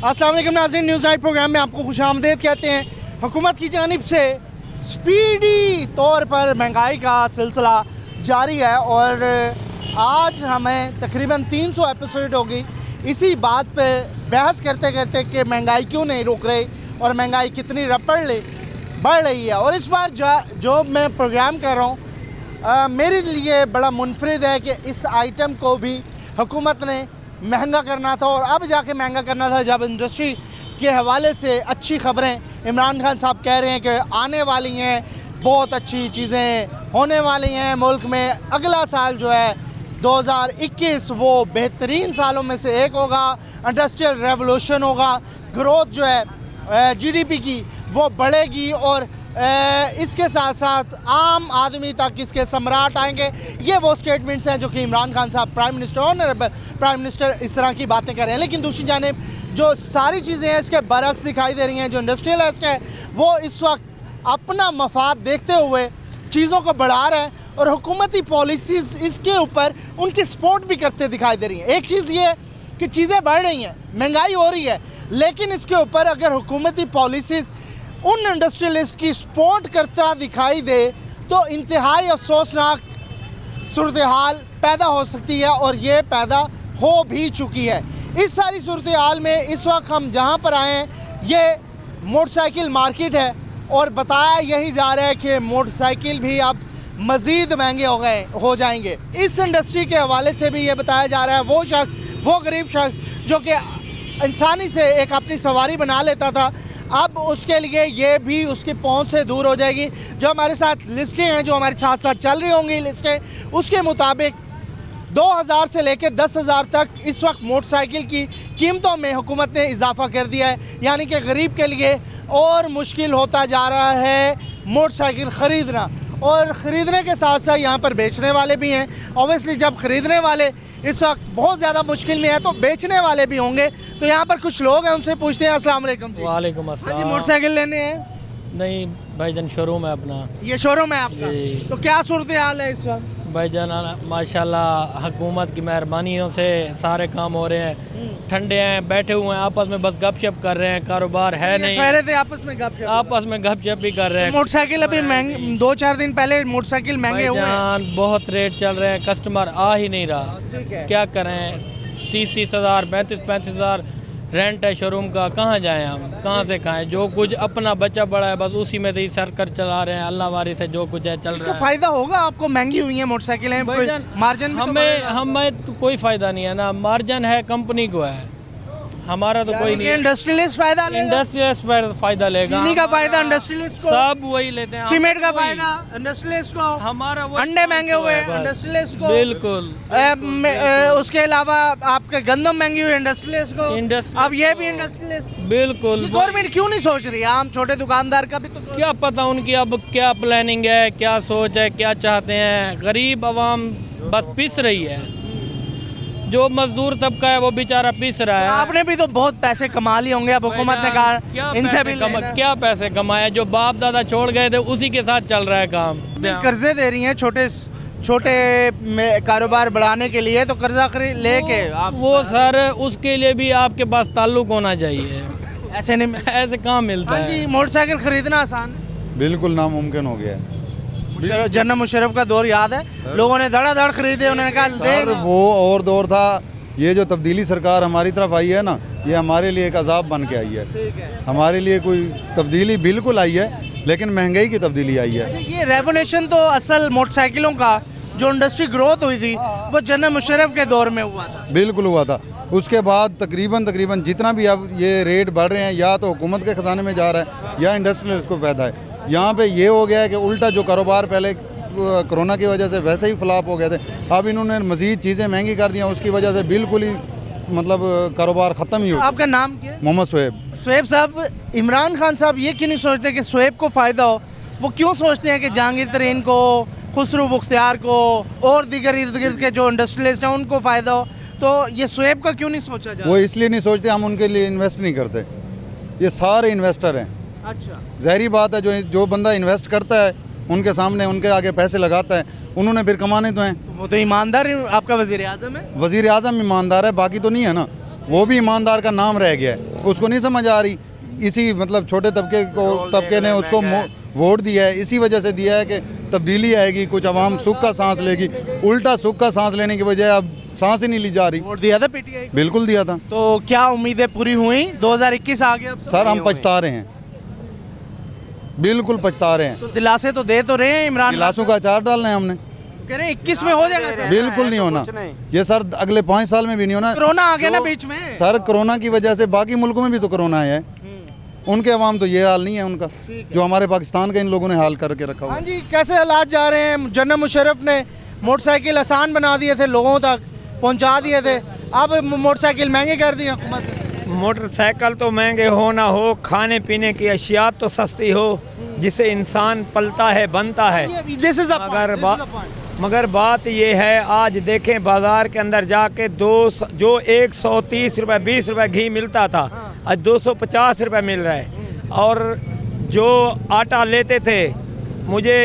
अस्सलाम वालेकुम नाज़रीन, न्यूज़ नाइट प्रोग्राम में आपको खुशामदीद कहते हैं। हुकूमत की जानिब से स्पीडी तौर पर महंगाई का सिलसिला जारी है और आज हमें तकरीबन 300 एपिसोड हो गई इसी बात पे बहस करते करते कि महंगाई क्यों नहीं रुक रही और महंगाई कितनी बढ़ रही है। और इस बार जो मैं प्रोग्राम कर रहा हूँ मेरे लिए बड़ा मुनफरिद है कि इस आइटम को भी हुकूमत ने महंगा करना था और अब जाके महंगा करना था, जब इंडस्ट्री के हवाले से अच्छी खबरें इमरान खान साहब कह रहे हैं कि आने वाली हैं, बहुत अच्छी चीज़ें होने वाली हैं मुल्क में। अगला साल जो है 2021 वो बेहतरीन सालों में से एक होगा, इंडस्ट्रियल रेवोल्यूशन होगा, ग्रोथ जो है जीडीपी की वो बढ़ेगी और इसके साथ साथ आम आदमी तक इसके सम्राट आएंगे। ये वो स्टेटमेंट्स हैं जो कि इमरान खान साहब prime minister, honourable prime minister इस तरह की बातें कर रहे हैं। लेकिन दूसरी जानिब जो सारी चीज़ें हैं इसके बरक्स दिखाई दे रही हैं। जो इंडस्ट्रियलिस्ट है वो इस वक्त अपना मफाद देखते हुए चीज़ों को बढ़ा रहे हैं और हुकूमती पॉलिसीज़ इसके ऊपर उनकी सपोर्ट भी करते दिखाई दे रही हैं। एक चीज़ ये कि चीज़ें बढ़ रही हैं, महंगाई हो रही है, लेकिन इसके ऊपर अगर हुकूमती पॉलिसीज़ उन इंडस्ट्रियलिस्ट की सपोर्ट करता दिखाई दे तो इंतहाई अफसोसनाक सूरत हाल पैदा हो सकती है और ये पैदा हो भी चुकी है। इस सारी सूरत हाल में इस वक्त हम जहाँ पर आए हैं ये मोटरसाइकिल मार्केट है और बताया यही जा रहा है कि मोटरसाइकिल भी अब मज़ीद महंगे हो जाएंगे। इस इंडस्ट्री के हवाले से भी ये बताया जा रहा है वो गरीब शख्स जो कि इंसानी से एक अपनी सवारी बना लेता था, अब उसके लिए ये भी उसकी पहुंच से दूर हो जाएगी। जो हमारे साथ लिस्टें हैं, जो हमारे साथ साथ चल रही होंगी लिस्टें, उसके मुताबिक 2000 से लेकर 10,000 तक इस वक्त मोटरसाइकिल की कीमतों में हुकूमत ने इजाफा कर दिया है। यानी कि गरीब के लिए और मुश्किल होता जा रहा है मोटरसाइकिल ख़रीदना और ख़रीदने के साथ साथ यहाँ पर बेचने वाले भी हैं। ऑब्वियसली जब ख़रीदने वाले इस वक्त बहुत ज़्यादा मुश्किल में है तो बेचने वाले भी होंगे। तो यहाँ पर कुछ लोग हैं, उनसे पूछते हैं। अस्सलाम वालेकुम जी। वालेकुम अस्सलाम। हाँ जी, मोटरसाइकिल लेने हैं? नहीं भाईजान, शोरूम है अपना। ये शोरूम है आपका? तो क्या सूरत हाल है इस वक्त? भाईजान माशाल्लाह हुकूमत की मेहरबानियों से सारे काम हो रहे हैं। ठंडे हैं, बैठे हुए हैं, आपस में बस गपशप कर रहे हैं, कारोबार है नहीं। कह रहे थे आपस में गपशप भी कर रहे हैं। मोटरसाइकिल अभी महंगे, 2-4 दिन पहले मोटरसाइकिल महंगे हुए हैं। बहुत रेट चल रहे हैं, कस्टमर आ ही नहीं रहा। क्या करें, 30-30 हज़ार 35-35 हज़ार रेंट है शोरूम का। कहाँ जाएं हम, कहाँ से खाएं? जो कुछ अपना बच्चा बड़ा है बस उसी में से ही सरकर चला रहे हैं। अल्लाह वारी से जो कुछ है चल रहा है। फायदा होगा आपको? महंगी हुई है मोटरसाइकिलें, मार्जिन हमें तो कोई फायदा नहीं है ना, मार्जिन है कंपनी को है, हमारा तो कोई नहीं। इंडस्ट्रियलिस्ट फायदा लेगा। चीनी का फायदा इंडस्ट्रियलिस्ट को, सब वही लेते हैं। सीमेंट का फायदा इंडस्ट्रियलिस्ट को, हमारा अंडे महंगे हुए इंडस्ट्रियलिस्ट को, बिल्कुल। उसके अलावा आपके गंदम महंगी हुई इंडस्ट्रियलिस्ट को, अब ये भी इंडस्ट्रियलिस्ट। बिल्कुल। गवर्नमेंट क्यों नहीं सोच रही है? आम छोटे दुकानदार का भी तो क्या पता उनकी अब क्या प्लानिंग है, क्या सोच है, क्या चाहते हैं। गरीब आवाम बस पिस रही है, जो मजदूर तबका है वो बेचारा पिस रहा है। आपने भी तो बहुत पैसे कमा लिए होंगे, अब हुकूमत ने कहा इनसे भी क्या पैसे कमाए? जो बाप दादा छोड़ गए थे उसी के साथ चल रहा है काम। कर्जे दे रही हैं छोटे कारोबार बढ़ाने के लिए, तो कर्जा लेके वो सर उसके लिए भी आपके पास ताल्लुक होना चाहिए। ऐसे नहीं, ऐसे कहाँ मिलता है? जी, मोटरसाइकिल खरीदना आसान बिल्कुल नामुमकिन हो गया है। जनरल मुशर्रफ का दौर याद है, लोगों ने धड़ाधड़ खरीदे, उन्होंने कहा वो और दौर था। ये जो तब्दीली सरकार हमारी तरफ आई है ना, ये हमारे लिए एक अजाब बन के आई है। हमारे लिए कोई तब्दीली बिल्कुल आई है, लेकिन महंगाई की तब्दीली आई है। ये रेवोल्यूशन तो असल मोटरसाइकिलों का जो इंडस्ट्री ग्रोथ हुई थी वो जनरल मुशर्रफ के दौर में हुआ था। बिल्कुल हुआ था। उसके बाद तकरीबन जितना भी अब ये रेट बढ़ रहे हैं, या तो हुकूमत के खजाने में जा रहा है या इंडस्ट्रियलिस्ट को फ़ायदा है। यहाँ पे ये हो गया है कि उल्टा जो कारोबार पहले कोरोना की वजह से वैसे ही फ्लॉप हो गए थे, अब इन्होंने मज़ीद चीज़ें महंगी कर दी हैं, उसकी वजह से बिल्कुल ही मतलब कारोबार ख़त्म ही हो। आपका नाम क्या है? मोहम्मद शुएब साहब, इमरान खान साहब ये क्यों नहीं सोचते कि शुएब को फ़ायदा हो? वो क्यों सोचते हैं कि जहांगीर तरीन को, खुसरो मुख्तियार को और दीगर इर्द गिर्द के जो इंडस्ट्रियलिस्ट हैं उनको फ़ायदा हो? तो ये शुएब का क्यों नहीं सोचा जाए? वो इसलिए नहीं सोचते, हम उनके लिए इन्वेस्ट नहीं करते। ये सारे इन्वेस्टर हैं। अच्छा, ज़ाहिरी बात है, जो बंदा इन्वेस्ट करता है उनके सामने उनके आगे पैसे लगाता है, उन्होंने फिर कमाने तो हैं। वो तो ईमानदार आपका वज़ीर आज़म है। वज़ीर आज़म ईमानदार है, बाकी तो नहीं है ना। वो भी ईमानदार का नाम रह गया है, उसको नहीं समझ आ रही। इसी मतलब छोटे तबके ने उसको वोट दिया है, इसी वजह से दिया है कि तब्दीली आएगी, कुछ आवाम सुख का सांस लेगी। उल्टा सुख का सांस लेने की बजाय अब सांस ही नहीं ली जा रही। वोट दिया था पीटीआई को? बिल्कुल दिया था। तो क्या उम्मीदें पूरी हुई? 2021 आ गया अब तो। सर हम पछता रहे हैं, बिल्कुल पछता रहे हैं। तो दिलासे तो दे तो रहे हैं इमरान खान। गिलासों का अचार डालना है हमने। कह रहे हैं 21 में हो जाएगा सर। बिल्कुल नहीं होना ये सर, अगले 5 साल में भी नहीं होना। कोरोना आ गया ना बीच में। सर कोरोना की वजह से बाकी मुल्कों में भी तो कोरोना आया है, उनके अवाम तो ये हाल नहीं है उनका जो हमारे पाकिस्तान का इन लोगों ने हाल करके रखा हुआ हाँ है। जी, कैसे हालात जा रहे हैं? जनरल मुशर्रफ ने मोटरसाइकिल आसान बना दिए थे, लोगों तक पहुंचा दिए थे, अब मोटरसाइकिल महंगे कर दी हुकूमत ने। मोटरसाइकिल तो महंगे हो ना हो, खाने पीने की अशिया तो सस्ती हो जिससे इंसान पलता है बनता है। This is the point, मगर this is the point. मगर बात ये है, आज देखें बाज़ार के अंदर जाके जो 130 रुपये 20 रुपये घी मिलता था आज 250 रुपये मिल रहा है। और जो आटा लेते थे, मुझे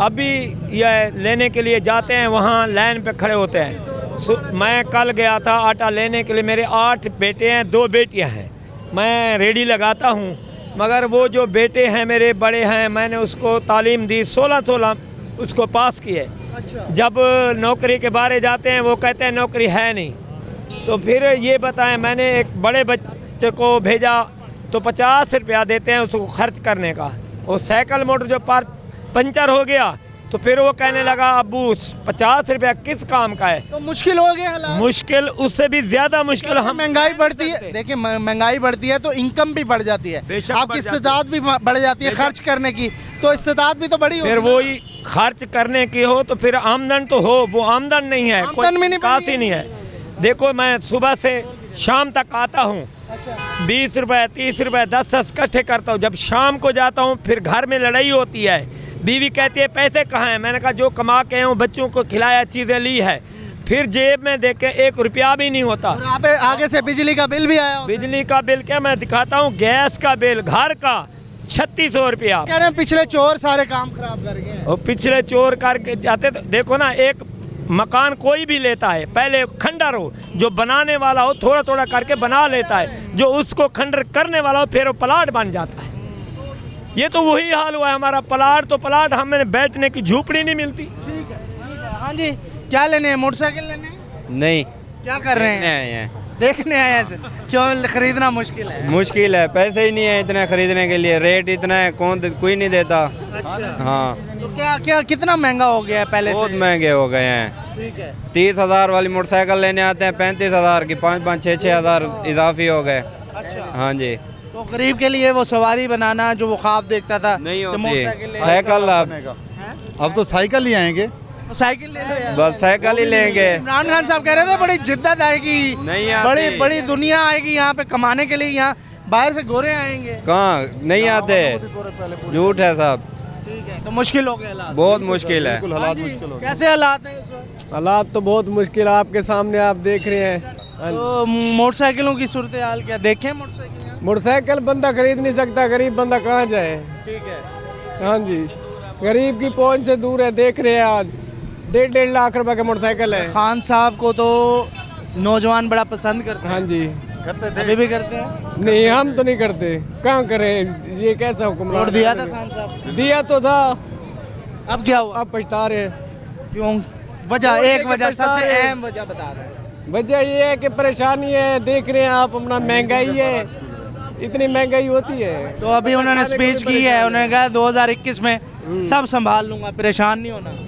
अभी यह लेने के लिए जाते हैं वहाँ लाइन पे खड़े होते हैं। मैं कल गया था आटा लेने के लिए, मेरे 8 बेटे हैं 2 बेटियां हैं, मैं रेडी लगाता हूँ। मगर वो जो बेटे हैं मेरे बड़े हैं, मैंने उसको तालीम दी, 16 उसको पास किए। जब नौकरी के बारे जाते हैं वो कहते हैं नौकरी है नहीं। तो फिर ये बताएं, मैंने एक बड़े बच्चे को भेजा तो 50 रुपया देते हैं उसको खर्च करने का। वो साइकिल मोटर जो पंचर हो गया तो फिर वो कहने लगा अब्बू 50 रुपया किस काम का है। तो मुश्किल हो गया हालात। मुश्किल, उससे भी ज़्यादा मुश्किल हम महंगाई बढ़ती है। देखिए महंगाई बढ़ती है तो इनकम भी बढ़ जाती है, बेशक आपकी बढ़ जाती है। इस्तेदाद भी बढ़ जाती है खर्च करने की, तो इस्तेदाद भी तो बड़ी फिर होगी ना। वही खर्च करने की हो तो फिर आमदन तो हो, वो आमदन नहीं है, आमदन भी नहीं काफी बढ़ी। नहीं है। देखो मैं सुबह से शाम तक आता हूँ, 20 रुपये 30 रुपये 10 इकट्ठे करता हूँ। जब शाम को जाता हूँ फिर घर में लड़ाई होती है, बीवी कहती है पैसे कहाँ हैं? मैंने कहा जो कमा के हूँ बच्चों को खिलाया, चीज़ें ली है। फिर जेब में देखे 1 रुपया भी नहीं होता। और आगे से बिजली का बिल भी आया होगा। बिजली का बिल क्या मैं दिखाता हूँ, गैस का बिल घर का 3600 रुपया। कह रहे हैं पिछले चोर सारे काम खराब कर गए। और पिछले चोर करके जाते तो देखो ना, एक मकान कोई भी लेता है पहले खंडर हो, जो बनाने वाला हो थोड़ा थोड़ा करके बना लेता है, जो उसको खंडर करने वाला हो फिर वो प्लाट बन जाता है। ये तो वही हाल हुआ है हमारा। प्लाट तो प्लाट, हमें बैठने की झूपड़ी नहीं मिलती। ठीक है। हाँ जी, क्या लेने हैं? मोटरसाइकिल लेने हैं? नहीं, क्या कर रहे देखने हैं? आए हैं। देखने आए हैं। क्यों खरीदना मुश्किल है? मुश्किल है, पैसे ही नहीं है इतने खरीदने के लिए, रेट इतना है कोई नहीं देता। अच्छा। हाँ, तो क्या कितना महंगा हो गया है पहले बहुत से? महंगे हो गए हैं। ठीक है। 30,000 वाली मोटरसाइकिल लेने आते हैं 35,000 की, 5-5 6-6 हज़ार इजाफी हो गए। अच्छा। हाँ जी, तो गरीब के लिए वो सवारी बनाना जो वो ख्वाब देखता था नहीं कि होती। मोटरसाइकिल ले- साइकिल अब तो साइकिल ही आएंगे। तो साइकिल ले लो यार। बस साइकिल ही लेंगे। इमरान खान साहब कह रहे थे बड़ी जिद्दत आएगी, नहीं आती। बड़ी बड़ी दुनिया आएगी यहाँ पे कमाने के लिए, यहाँ बाहर से गोरे आएंगे। कहाँ नहीं आते, झूठ है सब। ठीक है। तो मुश्किल हो गया हालात। बहुत मुश्किल है। बिल्कुल हाँ हालात जी, मुश्किल हो गए। कैसे हालात हैं इस वक्त? हालात तो बहुत मुश्किल है, आपके सामने आप देख रहे हैं। तो मोटरसाइकिलों की सूरत हाल क्या देखें? मोटरसाइकिल यहाँ? मोटरसाइकिल बंदा खरीद नहीं सकता, गरीब बंदा कहाँ जाए। ठीक है। हाँ जी, गरीब की पहुंच से दूर है। देख रहे हैं आज 1.5 लाख रुपए का मोटरसाइकिल है। खान साहब को तो नौजवान बड़ा पसंद करते हैं। हाँ जी, करते थे। अभी भी करते हैं। नहीं हम तो नहीं करते, कहाँ करें, ये कैसा हुक्मरान वोट दिया था है। खान साहब दिया तो था, अब क्या हुआ? अब पछता रहे हैं। क्यों? वजह, वोट एक देके वजह, पछता सबसे रहे हैं। अहम वजह बता रहे हैं। वजह ये है कि परेशानी है, देख रहे हैं आप, अपना महंगाई है, इतनी महंगाई होती है। तो अभी उन्होंने स्पीच की है, उन्होंने कहा 2021 में सब संभाल लूंगा, परेशान नहीं होना।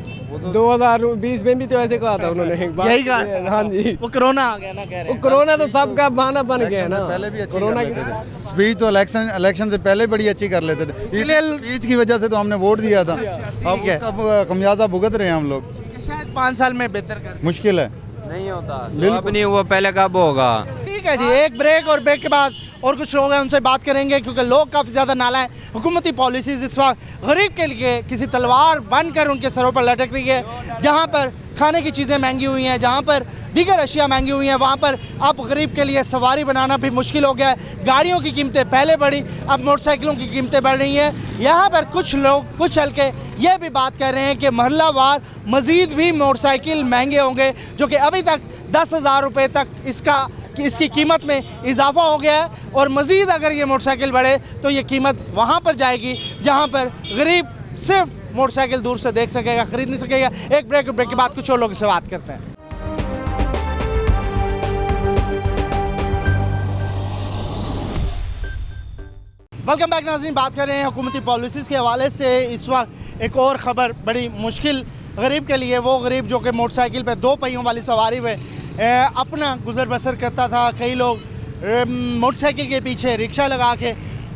2020 में भी तो ऐसे कहा था उन्होंने एक बार। यही कहा? हाँ जी, वो कोरोना आ गया ना, कह रहे वो हैं। कोरोना तो सबका बहाना बन गया है ना। पहले भी अच्छी कर कोरोना लेते थे, स्पीच तो इलेक्शन से पहले बड़ी अच्छी कर लेते थे। इसलिए- स्पीच की वजह से तो हमने वोट दिया था। अब है। उसका खमियाजा भुगत रहे हैं हम लोग। शायद 5 साल में बेहतर कर। मुश्किल है। नहीं होता, अब नहीं हुआ, पहले कब होगा। ठीक है जी, एक ब्रेक, और ब्रेक के बाद और कुछ लोग हैं उनसे बात करेंगे, क्योंकि लोग काफ़ी ज़्यादा नालायक हुकूमती पॉलिसीज़ इस वक्त गरीब के लिए किसी तलवार बनकर उनके सरों पर लटक रही है। जहाँ पर खाने की चीज़ें महंगी हुई हैं, जहाँ पर दीगर अशिया महंगी हुई हैं, वहाँ पर अब गरीब के लिए सवारी बनाना भी मुश्किल हो गया है। गाड़ियों की कीमतें पहले बढ़ी, अब मोटरसाइकिलों की कीमतें बढ़ रही हैं। यहाँ पर कुछ लोग, कुछ हल्के ये भी बात कर रहे हैं कि महल्लावार मज़ीद भी मोटरसाइकिल महंगे होंगे, जो कि अभी तक 10,000 रुपये तक इसका कि इसकी कीमत में इजाफा हो गया है और मज़ीद अगर ये मोटरसाइकिल बढ़े तो ये कीमत वहाँ पर जाएगी जहाँ पर गरीब सिर्फ मोटरसाइकिल दूर से देख सकेगा, ख़रीद नहीं सकेगा। एक ब्रेक के बाद कुछ और लोगों से बात करते हैं। वेलकम बैक नाज़रीन, बात कर रहे हैं हुकूमती पॉलिसीज़ के हवाले से। इस वक्त एक और ख़बर बड़ी मुश्किल गरीब के लिए, वो गरीब जो कि मोटरसाइकिल पे 2 पहियों वाली सवारी में अपना गुजर बसर करता था। कई लोग मोटरसाइकिल के पीछे रिक्शा लगा के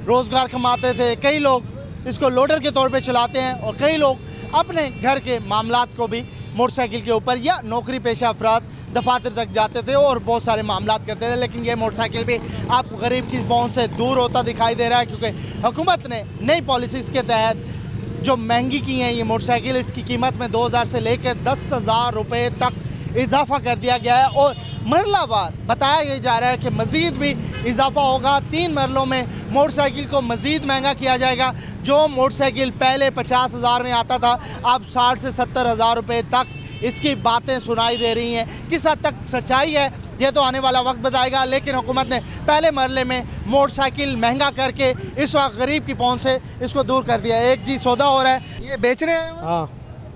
रोज़गार कमाते थे, कई लोग इसको लोडर के तौर पे चलाते हैं और कई लोग अपने घर के मामलात को भी मोटरसाइकिल के ऊपर या नौकरी पेशा अफराद दफातर तक जाते थे और बहुत सारे मामलात करते थे। लेकिन ये मोटरसाइकिल भी आपको गरीब की पहुंच से दूर होता दिखाई दे रहा है, क्योंकि हुकूमत ने नई पॉलिसीज़ के तहत जो महंगी की हैं ये मोटरसाइकिल, इसकी कीमत में 2000 से लेकर 10,000 रुपये तक इजाफा कर दिया गया है और मरलावार बताया ये जा रहा है कि मज़ीद भी इजाफा होगा। 3 मरलों में मोटरसाइकिल को मज़ीद महंगा किया जाएगा। जो मोटरसाइकिल पहले 50,000 में आता था, अब 60 से 70,000 रुपये तक इसकी बातें सुनाई दे रही हैं। किस हद तक सच्चाई है ये तो आने वाला वक्त बताएगा, लेकिन हुकूमत ने पहले मरले में मोटरसाइकिल महंगा करके इस वक्त गरीब की पहुंच से इसको दूर कर दिया। एक जी सौदा हो रहा है, ये बेच रहे हैं। हाँ,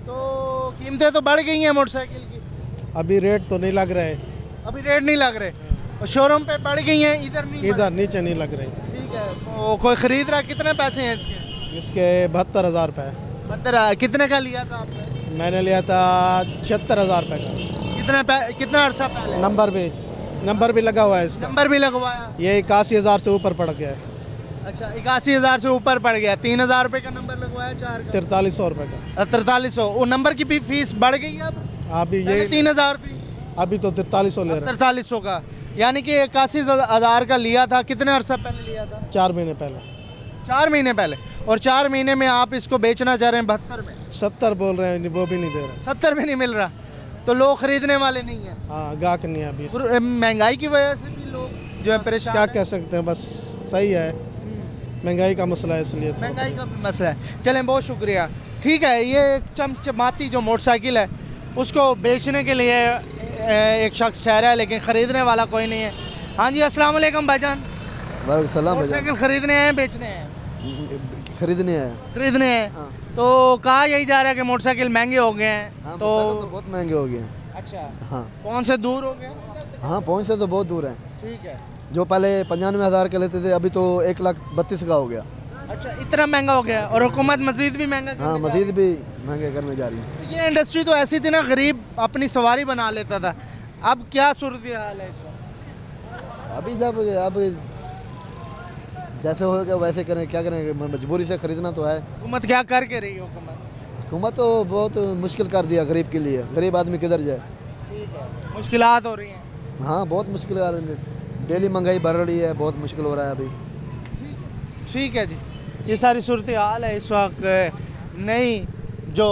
तो कीमतें तो बढ़ गई हैं मोटरसाइकिल की, अभी रेट तो नहीं लग रहे, अभी रेट नहीं लग रहे और शोरूम पे बढ़ गई हैं, इधर नहीं इधर नीचे नहीं लग रहे। ठीक है, तो कोई ख़रीद रहा है? कितने पैसे हैं इसके? इसके 72,000 रुपये। 72 कितने का लिया था आपने? मैंने लिया था 76,000 रुपये का। कितना अरसा पहले? नंबर भी लगा हुआ है इसका। नंबर भी लगवाया? ये 81,000 से ऊपर पड़ गया है। अच्छा, 81,000 से ऊपर पड़ गया। 3,000 रुपये का नंबर लगवाया, 4 का 4300 रुपये का। 4300। वो नंबर की भी फीस बढ़ गई है अब? अभी पहले ये 3,000 थी, अभी तो 4300 ले रहे हैं। 4300 का, यानी कि 81,000 का लिया था। कितने अरसा पहले लिया था? 4 महीने पहले। 4 महीने पहले, और 4 महीने में आप इसको बेचना चाह रहे हैं 72 में? 70 बोल रहे हैं, वो भी नहीं दे रहे। 70 में नहीं मिल रहा, तो लोग खरीदने वाले नहीं हैं। हाँ, गाहक नहीं है अभी। महंगाई की वजह से भी लोग जो है परेशान क्या हैं। कह सकते हैं, बस सही है, महंगाई का मसला है इसलिए तो। महंगाई का भी मसला है। चलें, बहुत शुक्रिया। ठीक है, ये एक चमचमाती जो मोटरसाइकिल है उसको बेचने के लिए एक शख्स ठहरा है, लेकिन ख़रीदने वाला कोई नहीं है। हाँ जी, अस्सलाम वालेकुम भाईजान। वालेकुम सलाम भाईजान। मोटरसाइकिल खरीदने हैं बेचने हैं? खरीदने हैं। खरीदने हैं। हाँ। तो कहा यही जा रहा है कि मोटरसाइकिल महंगे हो गए हैं। हाँ, तो मोटरसाइकिल तो बहुत महंगे हो गए हैं। अच्छा, हाँ कौन से दूर हो गए? हाँ, पहुँच से तो बहुत दूर है। ठीक है। जो पहले 95,000 के लेते थे, अभी तो 1,32,000 का हो गया। अच्छा, इतना महंगा हो गया और हुकूमत मजीद भी महंगा हाँ, करने जा मजीद भी महंगे करने जा रही है। रही है। ये इंडस्ट्री तो ऐसी थी ना, गरीब अपनी सवारी बना लेता था। अब क्या सूरत हाल है इस वक्त? अभी अब जैसे होगा वैसे करें, क्या करेंगे, मजबूरी से खरीदना तो है। हुकूमत क्या कर के रही है? हुकूमत तो बहुत मुश्किल कर दिया गरीब के लिए। गरीब आदमी किधर जाए? ठीक है, मुश्किलात हो रही हैं। हाँ, बहुत मुश्किल आ रही है। डेली महंगाई बढ़ रही है, बहुत मुश्किल हो रहा है अभी। ठीक है जी, ये सारी सूरत हाल है इस वक्त। नई जो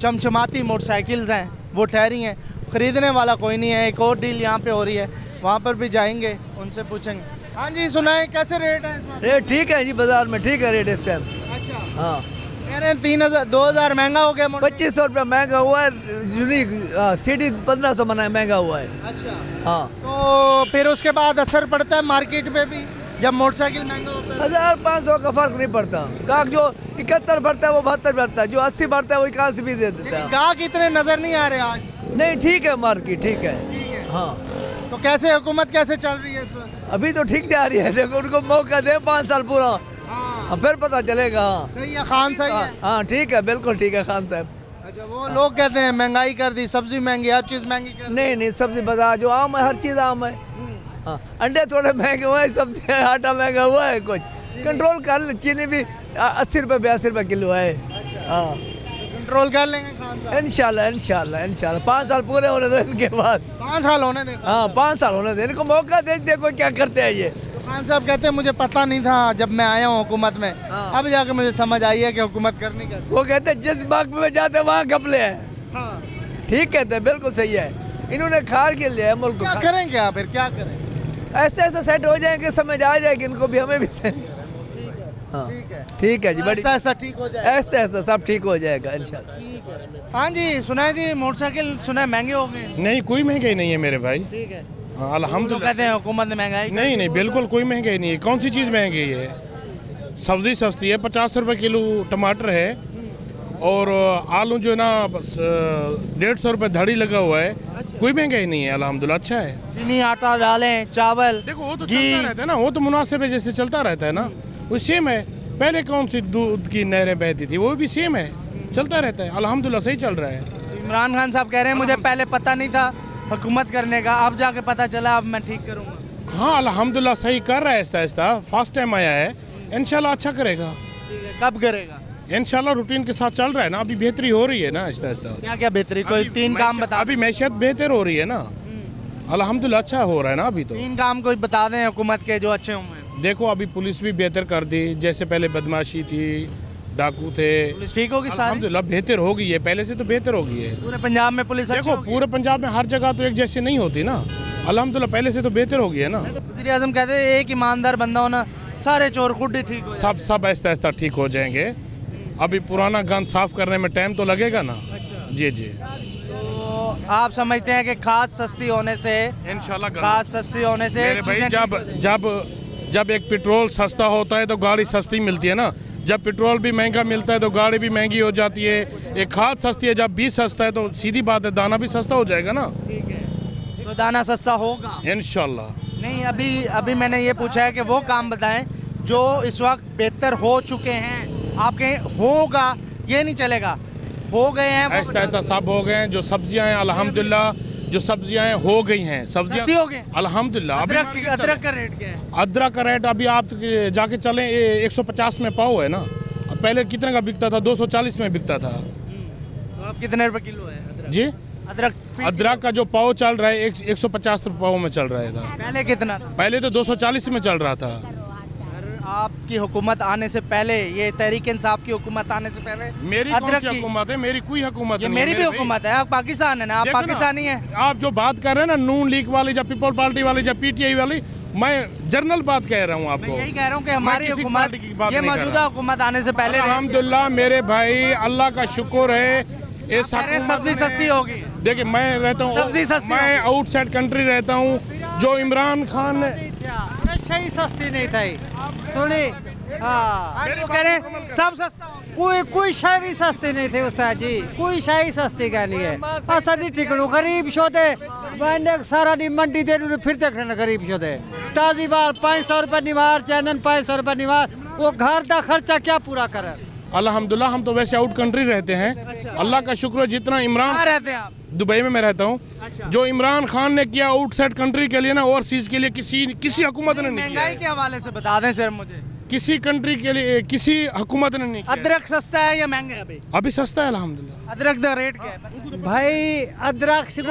चमचमाती मोटरसाइकिल्स हैं वो ठहरी हैं, ख़रीदने वाला कोई नहीं है। एक और डील यहाँ पे हो रही है, वहाँ पर भी जाएंगे, उनसे पूछेंगे। हाँ जी, सुनाए कैसे रेट है इस वक्त? रेट ठीक है जी, बाजार में ठीक है रेट इस टाइम। अच्छा, हाँ, कह रहे हैं 3,000 2,000 महंगा हो गया मोटरसाइकिल। 2500 रुपया महंगा हुआ है। यूनिक सिटी 1500 महंगा हुआ है। अच्छा, हाँ, तो फिर उसके बाद असर पड़ता है मार्केट पे भी जब मोटरसाइकिल महंगा होता है? 1500 का फर्क नहीं पड़ता। गाहक जो 71 भरता है वो 72 भरता है, जो 80 भरता है वो 81 भी दे देता है। गाहक इतने नजर नहीं आ रहे आज। नहीं, ठीक है मार्केट, ठीक है। हाँ, तो कैसे हुकूमत कैसे चल रही है इस वक्त? अभी तो ठीक जा रही है। देखो, उनको मौका दे 5 साल पूरा, हाँ, फिर पता चलेगा। हाँ, सही है, खान सही है। हाँ, ठीक है, बिल्कुल ठीक है खान साहब। अच्छा, वो लोग कहते हैं महंगाई कर दी, सब्जी महंगी, हर चीज़ महंगी कर दी। नहीं, सब्जी बाजार जो आम है, हर चीज़ आम है। हाँ, अंडे थोड़े महंगे हुए हैं, सब्जी आटा महंगा हुआ है, कुछ कंट्रोल कर ले। चीनी भी 80 रुपये 82 रुपये किलो है। हाँ, कंट्रोल कर लेंगे खान साहब? इंशाल्लाह 5 साल पूरे होने दो इनके बाद। 5 साल होने दें। हाँ, 5 साल होने दे, इनको मौका दे, देखो क्या करते हैं ये। तो खान साहब कहते हैं मुझे पता नहीं था जब मैं आया हूँ हुकूमत में, अब जाके मुझे समझ आई है कि हुकूमत करनी कैसे। वो कहते हैं जिस बाग में जाते हैं वहाँ घपले हैं। हाँ, ठीक कहते हैं, बिल्कुल सही है। इन्होंने खार के लिया है मुल्क क्या को। करें, क्या फिर क्या करें? ऐसे सेट हो जाएंगे, समझ आ जाएगी इनको भी, हमें भी। हाँ, ठीक है जी, बड़ी ऐसा ठीक हो जाए। ऐसा सब ठीक हो जाएगा इंशाल्लाह। हाँ जी, सुना है जी मोटरसाइकिल सुना है महंगे हो गए। नहीं, कोई महंगाई नहीं है मेरे भाई। ठीक है, हाँ लोग अल्हम्दुलिल्लाह। कहते हैं हुकूमत ने महंगाई नहीं नहीं बिल्कुल कोई महंगाई नहीं है। कौन सी चीज़ महंगी है? सब्ज़ी सस्ती है, 50 रुपये किलो टमाटर है और आलू जो है ना 150 रुपये धड़ी लगा हुआ है। कोई महंगाई नहीं है अल्हम्दुलिल्लाह, अच्छा है। चीनी, आटा, दालें, चावल, देखो वो तो घी। चलता रहता है ना, वो तो मुनासिब है, जैसे चलता रहता है ना, वो सेम है। पहले कौन सी दूध की नहरें बहती थी, वो भी सेम है, चलता रहता है अल्हम्दुलिल्लाह, सही चल रहा है। इमरान खान साहब कह रहे हैं मुझे पहले पता नहीं था हुकूमत करने का, अब जाके पता चला, अब मैं ठीक करूँगा। हाँ अल्हम्दुलिल्लाह सही कर रहा है, आहिस्ता आहिस्ता, फर्स्ट टाइम आया है, इंशाल्लाह अच्छा करेगा। कब करेगा? इंशाल्लाह रूटीन के साथ चल रहा है ना, अभी बेहतरी हो रही है ना आहिस्ता आहिस्ता। क्या क्या बेहतरी? कोई तीन काम बता। अभी मैशत बेहतर हो रही है ना अल्हम्दुलिल्लाह, अच्छा हो रहा है ना अभी तो। तीन काम कोई बता दें हुकूमत के जो अच्छे होंगे। देखो अभी पुलिस भी बेहतर कर दी, जैसे पहले बदमाशी थी, डाकू थे, पुलिस ठीक होगी सारी? अल्हम्दुलिल्लाह बेहतर हो गई है, पहले से तो बेहतर हो गई है। पूरे पंजाब में पुलिस अच्छी देखो होगी? पूरे पंजाब में हर जगह तो एक जैसे नहीं होती ना, अल्हम्दुलिल्लाह पहले से तो बेहतर हो गई है ना। वज़ीर आज़म कहते हैं एक ईमानदार बंदा होना, सारे चोर खुद ही ठीक हो सब सब आहिस्ता आहिस्ता ठीक हो जाएंगे। अभी पुराना गंद साफ करने में टाइम तो लगेगा ना। अच्छा। जी जी तो आप समझते हैं कि खाद सस्ती होने से, इंशाल्लाह खाद सस्ती होने से मेरे भाई चीज़ें ठीक जब हो जाएंगी। जब जब एक पेट्रोल सस्ता होता है तो गाड़ी सस्ती मिलती है ना, जब पेट्रोल भी महंगा मिलता है तो गाड़ी भी महंगी हो जाती है। एक खाद सस्ती है, जब बीज सस्ता है तो सीधी बात है दाना भी सस्ता हो जाएगा ना। ठीक है, तो दाना सस्ता होगा? इंशाल्लाह। नहीं, अभी अभी मैंने ये पूछा है कि वो काम बताएं जो इस वक्त बेहतर हो चुके हैं। आपके होगा ये नहीं चलेगा, हो गए हैं वो ऐसा ऐसा सब हो गए हैं। जो सब्जियां हैं अल्हम्दुलिल्लाह, जो सब्जियां हैं हो गई हैं, सब्जियां सस्ती हो गई? अल्हम्दुलिल्लाह। अभी अदरक का रेट क्या है? अदरक का रेट अभी आप जाके चलें 150 में पाव है ना, पहले कितने का बिकता था? 240 में बिकता था। तो अब कितने रुपए किलो है अदरक? जी अदरक अदरक का जो पाव चल रहा है 150 रुपये पाव में चल रहा था। पहले कितना था? पहले तो 240 में चल रहा था। आपकी हुकूमत आने से पहले, ये तहरीक इंसाफ की हुकूमत आने से पहले मेरी कौन अदरक सी की, हुकूमत है? मेरी कोई हुकूमत ये नहीं है मेरी भी मेरे भाई। हुकूमत है। आप पाकिस्तान है ना, आप देखो ना, पाकिस्तानी है। आप जो बात कर रहे हैं ना नून लीग वाली, या पीपल पार्टी वाली, या पीटीआई वाली, मैं जनरल बात कह रहा हूँ मैं आपको। यही कह रहा हूँ कि हमारी किसी हुकूमत, पार्टी की बात ये नहीं कर मौजूदा रहा। हुकूमत आने से पहले अल्हम्दुलिल्लाह मेरे भाई, अल्लाह का शुक्र है इस कह रहे हैं हुकूमत सब्जी ने- सस्ती होगी। देखिए मैं रहता सब्जी हूँ, सस्ती मैं आउटसाइड कंट्री रहता हूँ। जो इमरान खान ने सही सस्ती नहीं थी सुनी। हाँ, आज वो कह रहे हैं सब सस्ता होगा। कोई शय भी सस्ती नहीं थी उस्ताद जी, कोई शय सस्ती का नहीं है। असा नहीं टिकड़ू गरीब शोदे मैंने सारा दिन मंडी दे रू फिर देखने गरीब शोदे ताजी बाल 500 रुपये निवार, चैनन 500 रुपये निवार, वो घर का खर्चा क्या पूरा करे? अल्हम्दुलिल्लाह हम तो वैसे आउट कंट्री रहते हैं। अल्लाह का शुक्र है जितना कहाँ इमरान, रहते हैं आप? दुबई में मैं रहता हूँ। अच्छा। जो इमरान खान ने किया आउटसाइड कंट्री के लिए ना, ओवरसीज के लिए किसी हुकूमत ने नहीं किया महंगाई है। के हवाले से बता दें सर मुझे, किसी कंट्री के लिए किसी हुकूमत ने नहीं किया है। अदरक सस्ता है या महंगा है अभी? अभी सस्ता है अल्हम्दुलिल्लाह। अदरक का रेट क्या है? भाई अदरक से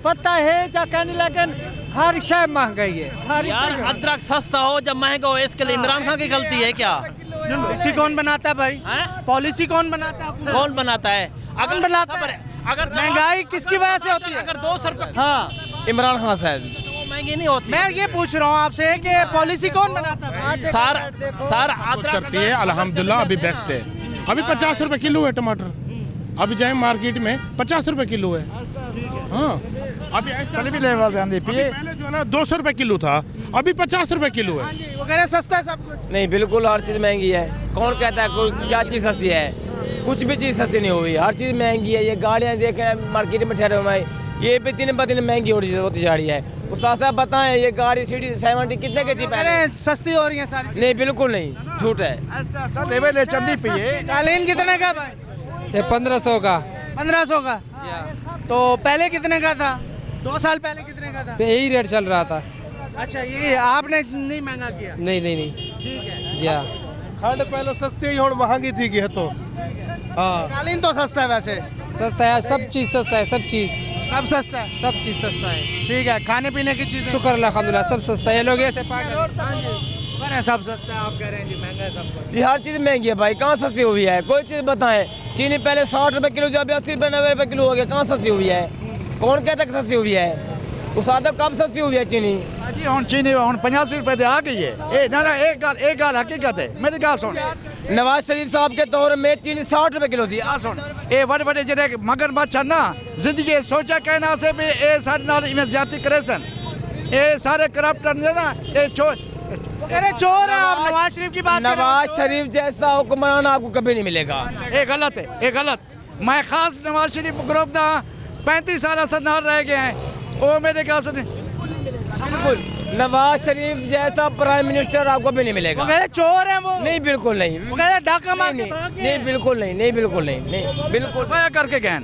पता है जा कहने लेकिन हर शय महंगाई है, हर यार अदरक सस्ता हो जब महंगा हो, इसके लिए इमरान खान की गलती है क्या? पॉलिसी कौन बनाता है भाई? हैं? पॉलिसी कौन बनाता है? कौन बनाता है? कौन बनाता है? अगर महंगाई किसकी वजह से होती है? अगर 200 रुपये, हाँ इमरान खान साहब, तो वो महंगी नहीं होती। मैं ये पूछ रहा हूँ आपसे कि पॉलिसी कौन बनाता है? सार अदरक करती है अल्हम्दुलिल्लाह, अभी बेस्ट है। अभी 50 रुपए किलो है टमाटर, अभी जाए मार्केट में 50 रुपए किलो है। हाँ अभी पहले जो है ना 200 रुपए किलो था, अभी 50 रुपए किलो है। हाँ जी, वो कह रहे हैं सस्ता है सब कुछ। नहीं बिल्कुल हर चीज़ महंगी है। कौन कहता है कोई क्या चीज़ सस्ती है? कुछ भी चीज़ सस्ती नहीं हुई, हर चीज़ महंगी है। ये गाड़ियाँ देखें मार्केट में ठहरे हुए हैं, ये भी दिन ब दिन महंगी होती जा रही है। उस्ताद साहब बताएं ये गाड़ी सीढ़ी 70 कितने की थी कह रहे पहले? हैं सस्ती हो रही है सारी चीज़ें। नहीं बिल्कुल नहीं, झूठ है। कालीन कितने का भाई? 1500 का 1500 का। तो पहले कितने का था? 2 साल पहले कितने का था? यही रेट चल रहा था। अच्छा, ये आपने नहीं महंगा किया? नहीं ठीक है। जी हाँ, खंड पहले सस्ती ही और महंगी थी कि तो हाँ कालीन तो सस्ता है वैसे, सस्ता है, सब चीज़ सस्ता है, सब चीज़ सब सस्ता है। सब चीज़ सस्ता है। ठीक है, खाने पीने की चीज़ें शुक्र अल्हम्दुलिल्लाह सब सस्ता है। ये लोग ऐसे पागल कह रहे हैं सब सस्ता है, आप कह रहे हैं जी महंगा है सब कुछ। जी हर चीज़ महंगी है भाई, कहाँ सस्ती हुई है? कोई चीज़ बताएं। चीनी पहले 60 रुपये किलो, जब 80 रुपये 90 रुपये किलो हो गया, कहाँ सस्ती हुई है? कौन कहता है कि सस्ती हुई है? उस आदम कब सस्ती हुई है चीनी? जी हम चीनी हम 85 रुपए दे आ गई है ए ना ना एक गाल हकीकत है मेरी गाल सुन नवाज शरीफ साहब के दौर में चीनी 60 रुपए किलो थी। गाल सुन ए बड़े बड़े जेडे मगरमच्छ है ना जिंदगी सोचा कहना से भी ए सारे नाल इवें ज्यादती करे सन ए सारे करप्ट है ना ए चोर कह रहे चोर है आप नवाज शरीफ की बात कर रहे हो। नवाज शरीफ जैसा हुक्मरान आपको कभी नहीं मिलेगा। ये गलत है ये गलत मैं खास नवाज शरीफ ग्रुप का 35 साल असर नाल रह गए हैं वो मेरे ख्याल से बिल्कुल नवाज शरीफ जैसा प्राइम मिनिस्टर आपको भी नहीं मिलेगा। वो कह रहे चोर है वो नहीं बिल्कुल नहीं। वो कह रहे डाका मार के नहीं बिल्कुल नहीं नहीं बिल्कुल नहीं बिल्कुल सफाया करके गए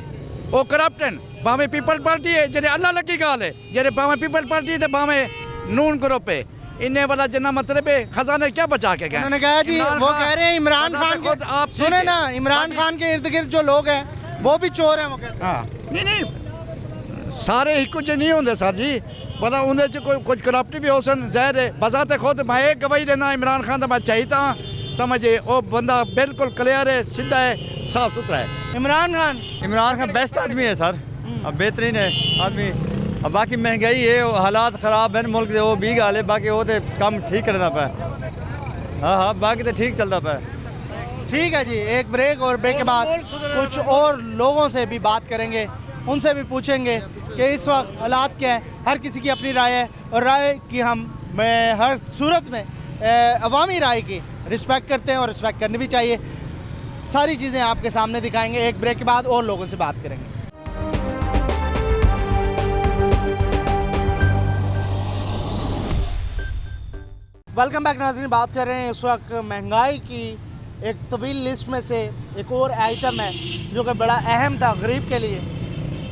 वो करप्टन भावे पीपल पार्टी है जेडे अल्लाह लगी गाल है जेडे भावे पीपल पार्टी है भावे नून ग्रुप है इन्हें वाला जितना मतलब है खजाने क्या बचा के गए। उन्होंने कहा जी वो कह रहे हैं इमरान खान के आप सुने ना इमरान खान के इर्द गिर्द जो लोग हैं वो भी चोर हैं वो कहते हैं। हाँ नहीं सारे ही कुछ नहीं होंगे सर जी पता उन्हें कोई कुछ करप्ट भी हो सन जाहिर है बजाते खुद मैं एक गवाही देना इमरान खान तो मैं चाहिए समझे वो बंदा बिल्कुल क्लियर है सीधा है साफ सुथरा है। इमरान खान बेस्ट आदमी है सर अब बेहतरीन है आदमी अब बाकी महंगाई है हालात ख़राब है मुल्क दे वो भी गाल है बाकी वो तो काम ठीक करना पे हाँ बाकी तो ठीक चलता पे। ठीक है जी एक ब्रेक और ब्रेक के बाद कुछ और लोगों से भी बात करेंगे उनसे भी पूछेंगे कि इस वक्त हालात क्या है। हर किसी की अपनी राय है और राय की हम हर सूरत में अवामी राय की रिस्पेक्ट करते हैं और रिस्पेक्ट करनी भी चाहिए। सारी चीज़ें आपके सामने दिखाएंगे एक ब्रेक के बाद और लोगों से बात करेंगे। वेलकम बैक नाज़रीन बात कर रहे हैं इस वक्त महंगाई की एक तवील लिस्ट में से एक और आइटम है जो कि बड़ा अहम था गरीब के लिए।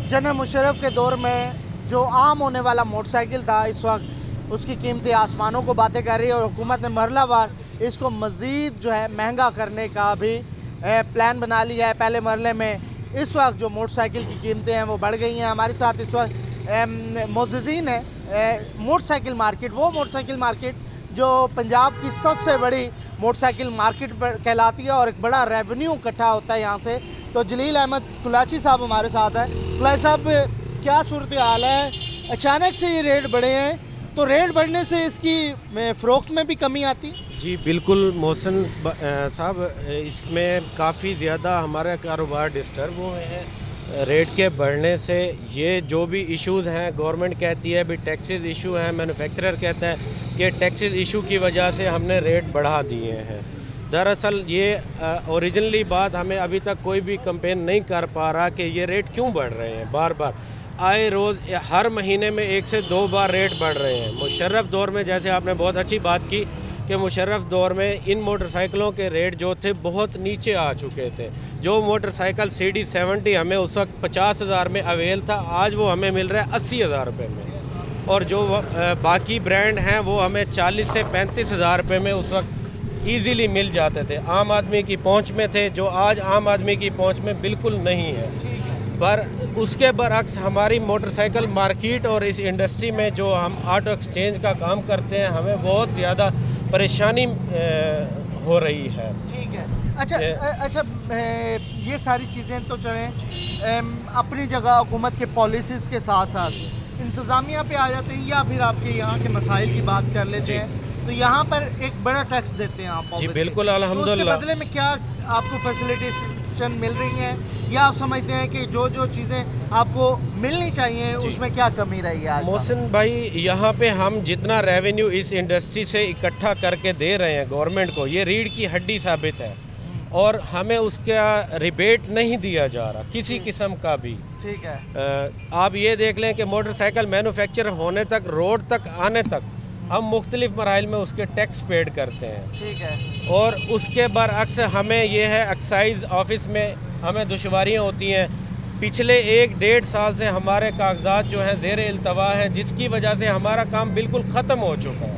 जनरल मुशर्रफ के दौर में जो आम होने वाला मोटरसाइकिल था इस वक्त उसकी कीमतें आसमानों को बातें कर रही है और हुकूमत ने मरहलावार इसको मज़ीद जो है महंगा करने का भी प्लान बना लिया है। पहले मरहले में इस वक्त जो मोटरसाइकिल की कीमतें हैं वो बढ़ गई हैं। हमारे साथ इस वक्त मोज़ीन है मोटरसाइकिल मार्केट वो मोटरसाइकिल मार्केट जो पंजाब की सबसे बड़ी मोटरसाइकिल मार्केट कहलाती है और एक बड़ा रेवेन्यू इकट्ठा होता है यहाँ से। तो जलील अहमद कुलाची साहब हमारे साथ हैं। कुलाची साहब क्या सूरत हाल है अचानक से ये रेट बढ़े हैं तो रेट बढ़ने से इसकी फ़रोख्त में भी कमी आती है? जी बिल्कुल मोहसिन साहब इसमें काफ़ी ज़्यादा हमारा कारोबार डिस्टर्ब हुए हैं रेट के बढ़ने से। ये जो भी इश्यूज़ हैं गवर्नमेंट कहती है भी टैक्सेस इशू हैं मैन्युफैक्चरर कहता है कि टैक्सेस इशू की वजह से हमने रेट बढ़ा दिए हैं। दरअसल ये ओरिजिनली बात हमें अभी तक कोई भी कंपेन नहीं कर पा रहा कि ये रेट क्यों बढ़ रहे हैं। बार बार आए रोज़ हर महीने में 1 से 2 बार रेट बढ़ रहे हैं। मुशर्रफ दौर में जैसे आपने बहुत अच्छी बात की कि मुशर्रफ दौर में इन मोटरसाइकिलों के रेट जो थे बहुत नीचे आ चुके थे। जो मोटरसाइकिल CD70 हमें उस वक्त 50,000 में अवेल था आज वो हमें मिल रहा है 80,000 रुपये में और जो बाकी ब्रांड हैं वो हमें 40 से 35,000 रुपये में उस वक्त ईज़िली मिल जाते थे। आम आदमी की पहुंच में थे जो आज आम आदमी की पहुंच में बिल्कुल नहीं है। पर उसके बरअक्स हमारी मोटरसाइकिल मार्केट और इस इंडस्ट्री में जो हम ऑटो एक्सचेंज का काम करते हैं हमें बहुत ज़्यादा परेशानी हो रही है। ठीक है अच्छा ये सारी चीज़ें तो चलें अपनी जगह हुकूमत के पॉलिसीज़ के साथ साथ इंतज़ामिया पे आ जाते हैं या फिर आपके यहाँ के मसाइल की बात कर लेते हैं तो यहाँ पर एक बड़ा टैक्स देते हैं आप जी बिल्कुल अल्हम्दुलिल्लाह। तो उसके बदले में क्या आपको फैसिलिटेशन मिल रही हैं या आप समझते हैं कि जो जो चीज़ें आपको मिलनी चाहिए उसमें क्या कमी रही है? मोहसिन भाई यहाँ पे हम जितना रेवेन्यू इस इंडस्ट्री से इकट्ठा करके दे रहे हैं गवर्नमेंट को ये रीढ़ की हड्डी साबित है और हमें उसका रिबेट नहीं दिया जा रहा किसी किस्म का भी। ठीक है आप ये देख लें कि मोटरसाइकिल मैन्युफैक्चर होने तक रोड तक आने तक हम मुख्तलिफ मराइल में उसके टैक्स पेड करते हैं। ठीक है और उसके बरअक्स हमें ये है एक्साइज ऑफिस में हमें दुश्वारियाँ होती हैं। पिछले 1-1.5 साल से हमारे कागजात जो हैं ज़ेर इल्तवा हैं जिसकी वजह से हमारा काम बिल्कुल ख़त्म हो चुका है।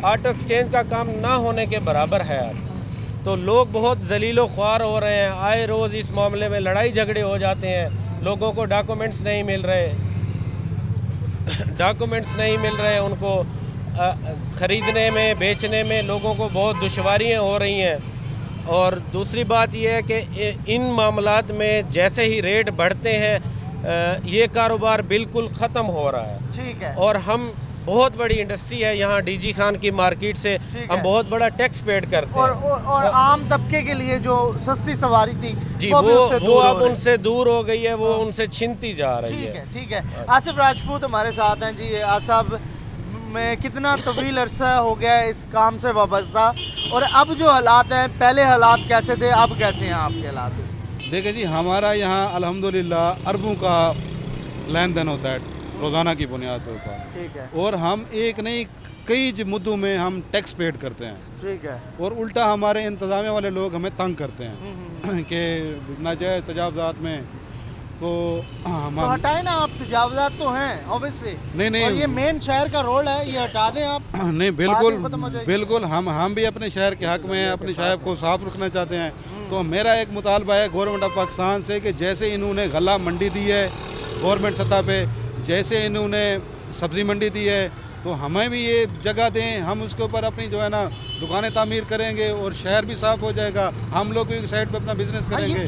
ऑटो एक्सचेंज का काम ना होने के बराबर है अब तो लोग बहुत जलीलो ख्वार हो रहे हैं। आए रोज़ इस मामले में लड़ाई झगड़े हो जाते हैं। लोगों को डॉक्यूमेंट्स नहीं मिल रहे उनको ख़रीदने में बेचने में लोगों को बहुत दुश्वारियाँ हो रही हैं। और दूसरी बात यह है कि इन मामलात में जैसे ही रेट बढ़ते हैं ये कारोबार बिल्कुल ख़त्म हो रहा है। ठीक है और हम बहुत बड़ी इंडस्ट्री है यहाँ डीजी खान की मार्केट से ठीक हम है। बहुत बड़ा टैक्स पेड करते हैं और आम तबके के लिए जो सस्ती सवारी थी जी भी उससे वो दूर हो अब रही है। उनसे दूर हो गई है, वो उनसे छिनती जा रही ठीक है। है, ठीक है। आसिफ राजपूत हमारे साथ हैं जी। आसिफ, में कितना तवील अरसा हो गया है इस काम से वाबस्ता, और अब जो हालात हैं, पहले हालात कैसे थे, अब कैसे हैं आपके हालात? देखिए जी, हमारा यहाँ अल्हम्दुलिल्लाह अरबों का लेन देन होता है रोज़ाना की बुनियाद के ऊपर, ठीक है, और हम एक नहीं कई मुद्दों में हम टैक्स पेड करते हैं, ठीक है। और उल्टा हमारे इंतज़ामिया वाले लोग हमें तंग करते हैं कि नाजायज़ तजावज़ात में तो हम तो हटाए ना आप, तजावजात तो हैं ऑब्वियसली। नहीं और ये मेन शहर का रोड है, ये हटा दें आप। नहीं बात ही खत्म हो बिल्कुल जाएगी। बिल्कुल, हम भी अपने शहर के हक में हैं, अपने शहर को साफ रखना चाहते हैं। तो मेरा एक मुतालबा है गवर्नमेंट ऑफ पाकिस्तान से कि जैसे इन्होंने गला मंडी दी है गवर्नमेंट सतह पे, जैसे इन्होंने सब्ज़ी मंडी दी है, तो हमें भी ये जगह दें, हम उसके ऊपर अपनी जो है ना दुकानें तामीर करेंगे और शहर भी साफ़ हो जाएगा, हम लोग भी एक साइड पे अपना बिजनेस हाँ, करेंगे।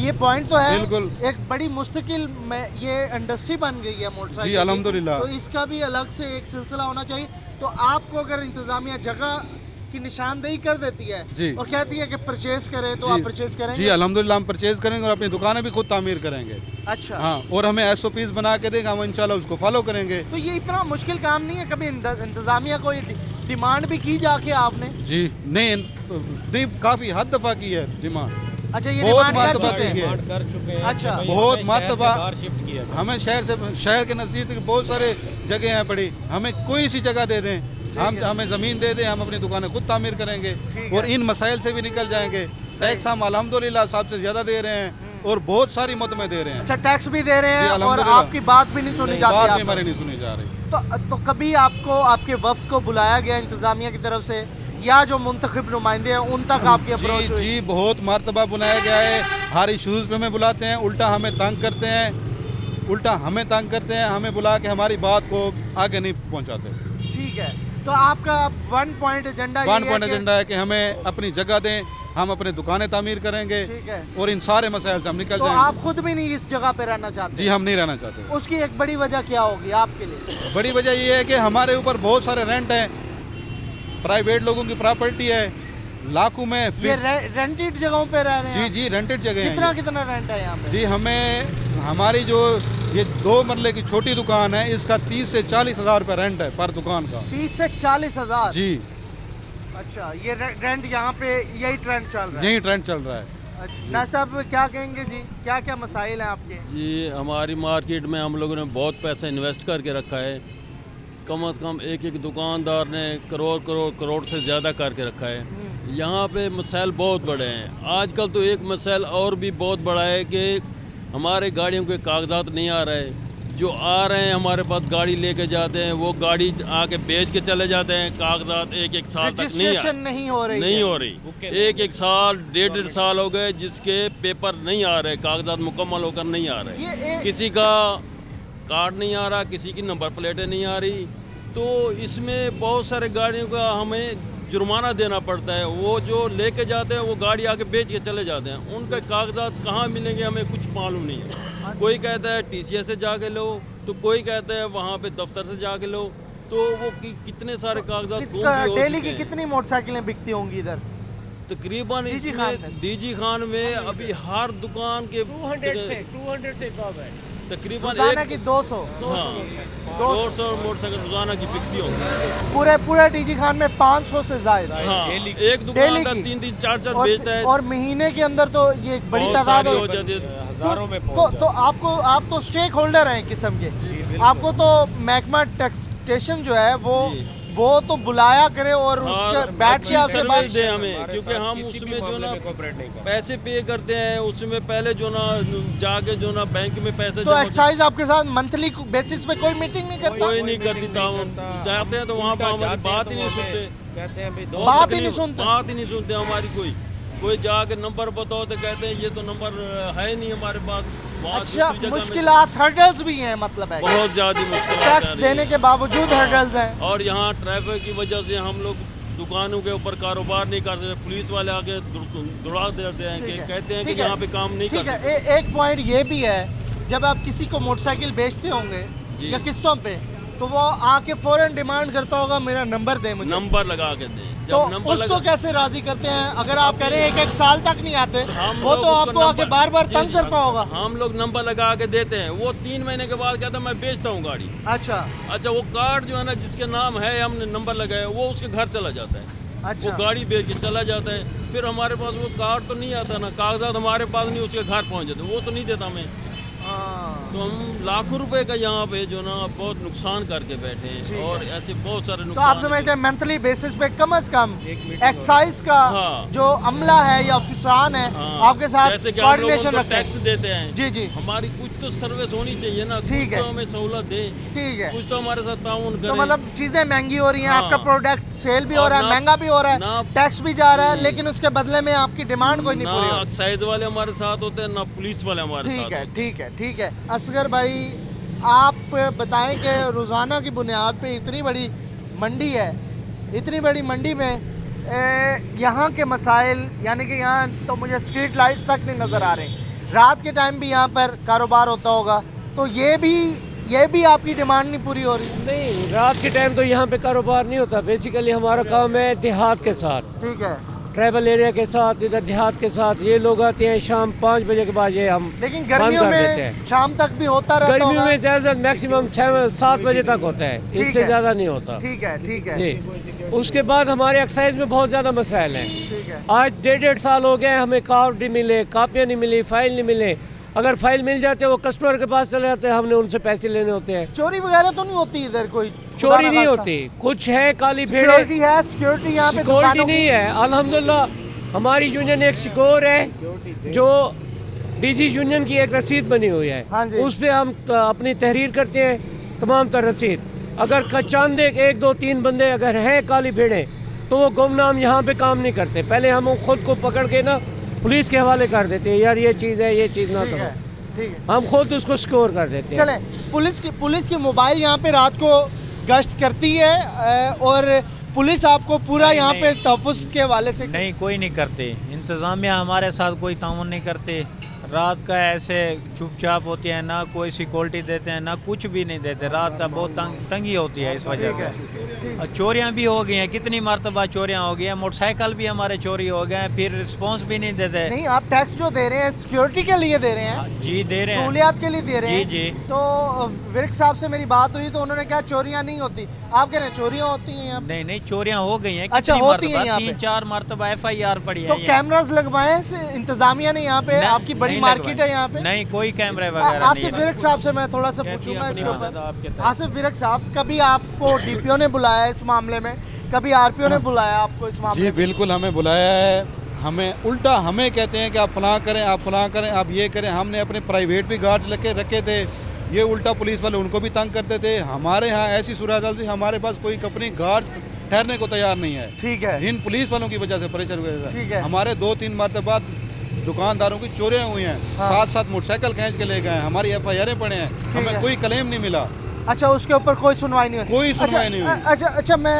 ये पॉइंट तो है, बिल्कुल। एक बड़ी मुस्तकिल में ये इंडस्ट्री बन गई है मोटरसाइकिल जी, की। अल्हम्दुलिल्लाह। तो इसका भी अलग से एक सिलसिला होना चाहिए। तो आपको अगर इंतजामिया जगह की निशानदेही कर देती है जी। और कहती है कि परचेज करें, तो जी। आप परचेज करेंगे? जी अल्हम्दुलिल्लाह, हम परचेज़ करेंगे और अपनी दुकानें भी खुद तामीर करेंगे। अच्छा, हाँ, और हमें SOPs बना के देगा, हम इंशाल्लाह उसको फॉलो करेंगे। तो ये इतना मुश्किल काम नहीं है? कभी इंतजामिया को ये डिमांड भी की जाके आपने? जी नहीं, काफ़ी हद दफ़ा की है डिमांड, अच्छा, ये बहुत डिमांड कर मरतबा चुके की हैं? है। कर चुके हैं। अच्छा। हमें बहुत शहर से मरतबा बाहर शिफ्ट किया था। हमें शहर के नज़दीक बहुत सारे जगह हैं पड़ी, हमें कोई सी जगह दे दें, हमें ज़मीन दे दें, हम अपनी दुकानें खुद तामीर करेंगे और इन मसाइल से भी निकल जाएंगे। टैक्स हम अल्हम्दुलिल्लाह सबसे ज़्यादा दे रहे हैं और बहुत सारी मद में दे रहे हैं। अच्छा, टैक्स भी दे रहे जी, हैं और अल्हम्दुलिल्लाह। आपकी बात भी नहीं सुनी जाती बात आप भी हमारी नहीं सुनी जा रही। तो कभी आपको आपके वफ्द को बुलाया गया इंतजामिया की तरफ से, या जो मुंतखब नुमाइंदे हैं उन तक आपकी अप्रोच हुई? जी, बहुत मरतबा बुलाया गया है, हर इशूज़ पे हमें बुलाते हैं, उल्टा हमें तंग करते हैं, हमें बुला के हमारी बात को आगे नहीं पहुंचाते। ठीक है, तो आपका वन पॉइंट एजेंडा एजेंडा है कि हमें अपनी जगह दें, हम अपने दुकानें तामीर करेंगे ठीक है। और इन सारे मसाइल से हम निकल तो जाएंगे। आप खुद भी नहीं इस जगह पे रहना चाहते? जी, हम नहीं रहना चाहते। उसकी एक बड़ी वजह क्या होगी आपके लिए? बड़ी वजह ये है कि हमारे ऊपर बहुत सारे रेंट हैं, प्राइवेट लोगों की प्रॉपर्टी है, लाखों में ये रेंटेड जगहों पे रह रहे हैं? जी, रेंटेड जगह है। कितना रेंट है यहाँ पे? जी, हमारी जो ये 2 मरले की छोटी दुकान है, इसका 30 से 40 हज़ार रुपये रेंट है पर दुकान का। 30 से 40 हज़ार? जी। अच्छा, ये रेंट यहाँ पे यही ट्रेंड चल रहा है? यही ट्रेंड चल रहा है। ना साहब, क्या कहेंगे जी, क्या क्या मसाइल हैं आपके? जी, हमारी मार्केट में हम लोगों ने बहुत पैसा इन्वेस्ट करके रखा है, कम से कम एक दुकानदार ने करोड़ से ज़्यादा करके रखा है। यहाँ पे मसाइल बहुत बड़े हैं। आजकल तो एक मसाइल और भी बहुत बड़ा है कि हमारे गाड़ियों के कागजात नहीं आ रहे, जो आ रहे हैं हमारे पास गाड़ी लेके जाते हैं, वो गाड़ी आके बेच के चले जाते हैं, कागजात एक साल तक नहीं हो रही। एक साल 1.5 साल हो गए जिसके पेपर नहीं आ रहे, कागजात मुकम्मल होकर नहीं आ रहे, किसी का कार्ड नहीं आ रहा, किसी की नंबर प्लेटें नहीं आ रही। तो इसमें बहुत सारे गाड़ियों का हमें जुर्माना देना पड़ता है। वो जो लेके जाते हैं वो गाड़ी आके बेच के चले जाते हैं, उनके कागजात कहाँ मिलेंगे हमें कुछ मालूम नहीं है। कोई कहता है TCS से जाके लो, तो कोई कहता है वहाँ पे दफ्तर से जाके लो, तो वो कितने सारे कागजात। डेली की कितनी मोटरसाइकिलें बिकती होंगी इधर तकरीबन? डीजी खान में अभी हर दुकान के 200 से कम है तकरीबन की 200 मोटरसाइकिल रोजाना की बिकती होंगी। पूरे डीजी खान में 500 से ज्यादा। हाँ, एक दुकानदार 3-3, 4-4 बेचता है और महीने के अंदर तो ये एक बड़ी तादाद हो जाती है, हजारों में। तो आप तो स्टेक होल्डर हैं किस्म के, आपको तो महकमा टैक्सेशन जो है वो तो बुलाया करे और बैठ के आपके सर्विस दे हमें, क्योंकि हम उसमें जो ना पैसे पे करते हैं, उसमें पहले जो ना जाके जो ना बैंक में पैसे। तो एक्साइज आपके साथ मंथली बेसिस पे कोई मीटिंग नहीं करती? कोई नहीं करती था, जाते हैं तो वहाँ पर हमारी बात ही नहीं सुनते, बात ही नहीं सुनते हमारी। कोई जाके नंबर बताओ तो कहते हैं ये तो नंबर है नहीं हमारे पास। अच्छा, मुश्किलात हर्डल्स भी हैं, मतलब है बहुत ज़्यादा मुश्किल, टैक्स देने के बावजूद हर्डल्स हैं। और यहाँ ट्रैफिक की वजह से हम लोग दुकानों के ऊपर कारोबार नहीं करते, पुलिस वाले आके दुड़ा देते हैं कि कहते हैं कि यहाँ पे काम नहीं करते। एक पॉइंट ये भी है, जब आप किसी को मोटरसाइकिल बेचते होंगे या किस्तों पे, तो वो आके फौरन डिमांड करता होगा मेरा नंबर दे मुझे, नंबर लगा के दें। जब तो नंबर उसको कैसे राजी करते हैं? अगर आप कह रहे हैं एक साल तक नहीं आते, वो तो आपको आके बार बार तंग करता होगा। हम लोग नंबर लगा के देते हैं, वो 3 महीने के बाद कहता है मैं बेचता हूँ गाड़ी। अच्छा वो कार्ड जो है ना जिसके नाम है हमने नंबर लगाया वो उसके घर चला जाता है। अच्छा। वो गाड़ी बेच के चला जाता है, फिर हमारे पास वो कार्ड तो नहीं आता ना, कागजात हमारे पास नहीं, उसके घर पहुँच जाते, वो तो नहीं देता हमें। तो हम लाखों रुपए का यहाँ पे जो ना बहुत नुकसान करके बैठे हैं और ऐसे बहुत सारे तो नुकसान। आप समझते हैं मंथली बेसिस पे कम से कम एक्साइज का जो अमला है या अफसरान है आपके साथ जैसे कि हम लोग कोऑर्डिनेशन उनको रखते हैं। टैक्स देते हैं, जी जी, हमारी कुछ तो सर्विस होनी चाहिए ना, ठीक कुछ है। तो हमें सहूलत दे, ठीक है। कुछ तो हमारे साथ ताउन तो करे। मतलब चीजें महंगी हो रही हैं, हाँ। आपका प्रोडक्ट सेल भी हो और रहा है, ना- महंगा भी हो रहा है, ना- टैक्स भी जा रहा है, लेकिन उसके बदले में आपकी डिमांड कोई नहीं पूरी ना हो रही। एक्साइज वाले हमारे साथ होते हैं, ना पुलिस वाले हमारे ठीक साथ है, होते हैं। ठीक है, ठीक है। असगर भाई, आप बताएं कि रोज़ाना की बुनियाद पे इतनी बड़ी मंडी है, इतनी बड़ी मंडी में यहाँ के मसाइल, यानी कि यहाँ तो मुझे स्ट्रीट लाइट्स तक नहीं नज़र आ रही, रात के टाइम भी यहाँ पर कारोबार होता होगा, तो ये भी आपकी डिमांड नहीं पूरी हो रही? नहीं, रात के टाइम तो यहाँ पे कारोबार नहीं होता। बेसिकली हमारा काम है देहात के साथ, ठीक है, ट्राइबल एरिया के साथ, इधर देहात के साथ। ये लोग आते हैं शाम 5 बजे के बाद, ये हम लेकिन बंद गर्मियों कर देते में हैं। शाम तक भी होता रहता गर्मियों होगा? में ज़्यादा मैक्सिमम 7 बजे तक होता है, ठीक इससे है। ज़्यादा नहीं होता। ठीक है, ठीक है, जी। उसके बाद हमारे एक्साइज में बहुत ज़्यादा मसाइल हैं। ठीक है। आज 1.5 साल हो गए, हमें कार्ड नहीं मिले, कापियाँ नहीं मिली, फाइल नहीं मिले। अगर फाइल मिल जाते वो कस्टमर के पास चले जाते, हमने उनसे पैसे लेने होते हैं। चोरी वगैरह तो नहीं होती इधर? कोई चोरी नहीं होती, कुछ है काली भेड़े। सिक्योरिटी है, सिक्योरिटी यहाँ पे सिक्योरिटी दुकानों नहीं की? है अल्हम्दुलिल्लाह। हमारी यूनियन एक सिक्योर है, जो डीजी यूनियन की एक रसीद बनी हुई है, हाँ जी। उस पे हम अपनी तहरीर करते हैं, तमाम तर रसीद। अगर चांदे 1, 2, 3 बंदे अगर हैं काली भेड़े, तो वो गुमनाम यहाँ पे काम नहीं करते। पहले हम खुद को पकड़ के ना पुलिस के हवाले कर देते हैं, यार ये चीज़ है, ये चीज़ ना ठीक है, करो। ठीक है। हम खुद उसको स्कोर कर देते हैं। चले, पुलिस की मोबाइल यहाँ पे रात को गश्त करती है और पुलिस आपको पूरा यहाँ पे तहफ़्फ़ुज़ के हवाले से? नहीं, कोई नहीं करते। इंतज़ामिया हमारे साथ कोई ताउन नहीं करते। रात का ऐसे चुपचाप होती है, ना कोई सिक्योरिटी देते हैं, ना कुछ भी नहीं देते। रात का बहुत तंगी होती है इस वजह से। और चोरियाँ भी हो गई हैं, कितनी मरतबा चोरियाँ हो गई हैं। मोटरसाइकिल भी हमारे चोरी हो गए हैं, फिर रिस्पॉन्स भी नहीं देते। नहीं, आप टैक्स जो दे रहे हैं सिक्योरिटी के लिए दे रहे हैं? जी दे रहे हैं, सहूलियात के लिए दे रहे हैं। जी जी। तो विर्क साहब से मेरी बात हुई तो उन्होंने कहा चोरियाँ नहीं होती। आप कह रहे हैं चोरियाँ होती हैं यहाँ? नहीं नहीं, चोरियाँ हो गई हैं। अच्छा, कितनी होती हैं मरतबा? यहाँ पे? 3-4 मरतबा FIR पड़ी है। तो कैमरास लगवाए इंतजामिया ने यहाँ पे? आपकी बड़ी मार्केट है यहाँ पे? नहीं, कोई कैमरे वगैरह नहीं आसिफ है। विर्क साहब से मैं थोड़ा सा पूछूंगा इसके ऊपर। आसिफ विर्क साहब, कभी आपको DPO ने बुलाया इस मामले में? कभी RPO ने बुलाया आपको इस मामले जी में? बिल्कुल, हमें बुलाया है। हमें उल्टा हमें कहते हैं कि आप फलां करें, आप फलां करें, आप ये करें। हमने अपने प्राइवेट भी गार्ड्स रखे थे, ये उल्टा पुलिस वाले उनको भी तंग करते थे। हमारे यहाँ ऐसी सूरत थी, हमारे पास कोई कंपनी गार्ड्स ठहरने को तैयार नहीं है। ठीक है। इन पुलिस वालों की वजह से परेशान हुए। ठीक है। हमारे 2-3 मरतबा दुकानदारों की चोरियाँ हुई हैं, हाँ। 7-7 मोटरसाइकिल खींच के ले गए हैं। हमारी FIR पड़े हैं, हमें है। कोई क्लेम नहीं मिला। अच्छा, उसके ऊपर कोई सुनवाई नहीं हुई? कोई सुनवाई नहीं हुई। अच्छा, मैं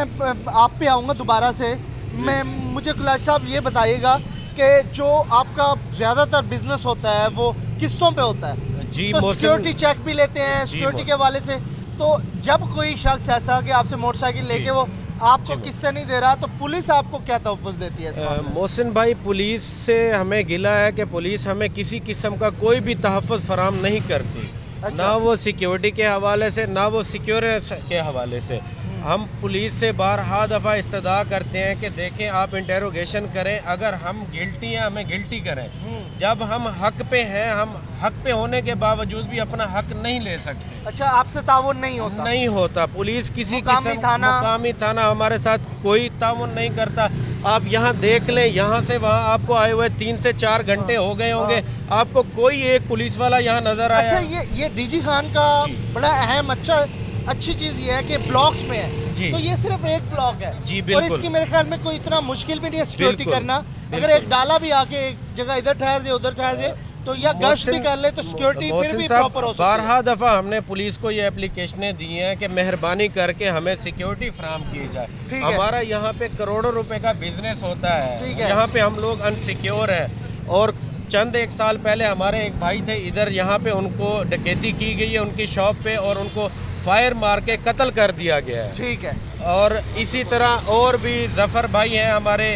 आप पे आऊँगा दोबारा से। मुझे गुलाज साहब ये बताइएगा कि जो आपका ज़्यादातर बिजनेस होता है वो किस्तों पे होता है? जी, तो सिक्योरिटी चेक भी लेते हैं सिक्योरिटी के हवाले से। तो जब कोई शख्स ऐसा कि आपसे मोटरसाइकिल लेके वो आपको किस्तें नहीं दे रहा, तो पुलिस आपको क्या तहफ़्फ़ुज़ देती है इस मामले में? मोहसिन भाई, पुलिस से हमें गिला है कि पुलिस हमें किसी किस्म का कोई भी तहफ़्फ़ुज़ फराहम नहीं करती। अच्छा। ना वो सिक्योरिटी के हवाले से, ना वो सिक्योरिटी के हवाले से। हम पुलिस से बारहा दफ़ा इस्तदा करते हैं कि देखें, आप इंटेरोगेशन करें, अगर हम गिल्टी हैं हमें गिल्टी करें। जब हम हक पे हैं, हम हक पे होने के बावजूद भी अपना हक नहीं ले सकते। अच्छा, आपसे ताउन नहीं होता? नहीं होता। पुलिस किसी मुकामी थाना हमारे साथ कोई ताउन नहीं करता। आप यहाँ देख लें, यहाँ से वहाँ आपको आए हुए 3 से 4 घंटे हो गए होंगे, आपको कोई एक पुलिस वाला यहाँ नजर आया? अच्छा, ये डीजी खान का बड़ा अहम अच्छी चीज़ ये है कि ब्लॉक्स में है। जी। तो ये सिर्फ एक ब्लॉक है। जी, और बिल्कुल। इसकी मेरे ख्याल में कोई इतना मुश्किल भी नहीं है सिक्योरिटी बिल्कुल, करना। अगर बिल्कुल। एक डाला भी आके एक जगह इधर ठहर दे, उधर ठहर दे, तो या गश्त भी कर ले, तो सिक्योरिटी फिर भी प्रॉपर हो सकती है। बारहा दफ़ा हमने पुलिस को ये एप्लीकेशनें दी हैं कि मेहरबानी करके हमें सिक्योरिटी फराहम की जाए। ठीक है। हमारा यहाँ पे करोड़ों रुपए का बिजनेस होता ठीक है, है। यहाँ पे हम लोग अनसिक्योर हैं। और चंद एक साल पहले हमारे एक भाई थे इधर, यहाँ पे उनको डकैती की गई है उनकी शॉप पे, और उनको फायर मार के कत्ल कर दिया गया है। ठीक है। और इसी तरह और भी जफ़र भाई हैं हमारे,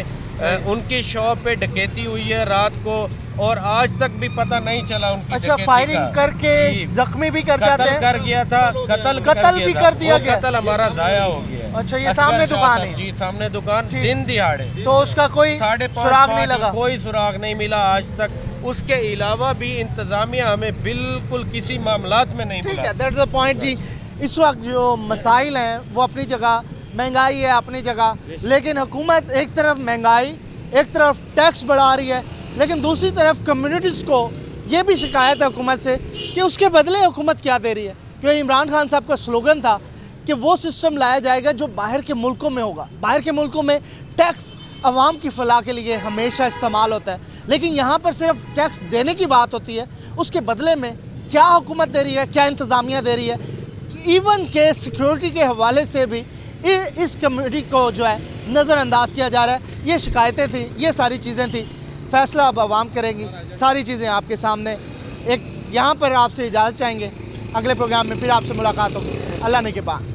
उनकी शॉप पे डकैती हुई है रात को और आज तक भी पता नहीं चला उनकी अच्छा, डकैती फायरिंग का। करके जी। जख्मी भी कर जाते कत्ल हैं। कर गया था, कत्ल भी कर दिया गया। कत्ल हमारा जाया हो गया। अच्छा, ये सामने दुकान है। जी सामने दुकान, दिन दिहाड़े। तो उसका कोई 5:30 सुराग नहीं लगा? कोई सुराग नहीं मिला आज तक। उसके अलावा भी इंतजामिया हमें बिल्कुल किसी मामलात में नहीं ठीक मिला। है, दैट्स द पॉइंट जी। इस वक्त जो मसाइल हैं वो अपनी जगह, महंगाई है अपनी जगह, लेकिन हुकूमत एक तरफ महंगाई, एक तरफ टैक्स बढ़ा रही है, लेकिन दूसरी तरफ कम्युनिटीज़ को ये भी शिकायत है हुकूमत से कि उसके बदले हुकूमत क्या दे रही है। क्योंकि इमरान खान साहब का स्लोगन था कि वो सिस्टम लाया जाएगा जो बाहर के मुल्कों में होगा। बाहर के मुल्कों में टैक्स आवाम की फलाह के लिए हमेशा इस्तेमाल होता है, लेकिन यहाँ पर सिर्फ टैक्स देने की बात होती है। उसके बदले में क्या हुकूमत दे रही है, क्या इंतज़ामिया दे रही है, इवन के सिक्योरिटी के हवाले से भी इस कम्युनिटी को जो है नज़रअंदाज किया जा रहा है। ये शिकायतें थी, ये सारी चीज़ें थी। फ़ैसला अब आवाम करेगी, सारी चीज़ें आपके सामने। एक यहाँ पर आपसे इजाज़त चाहेंगे, अगले प्रोग्राम में फिर आपसे मुलाकात होगी। अल्लाह ने के बाद।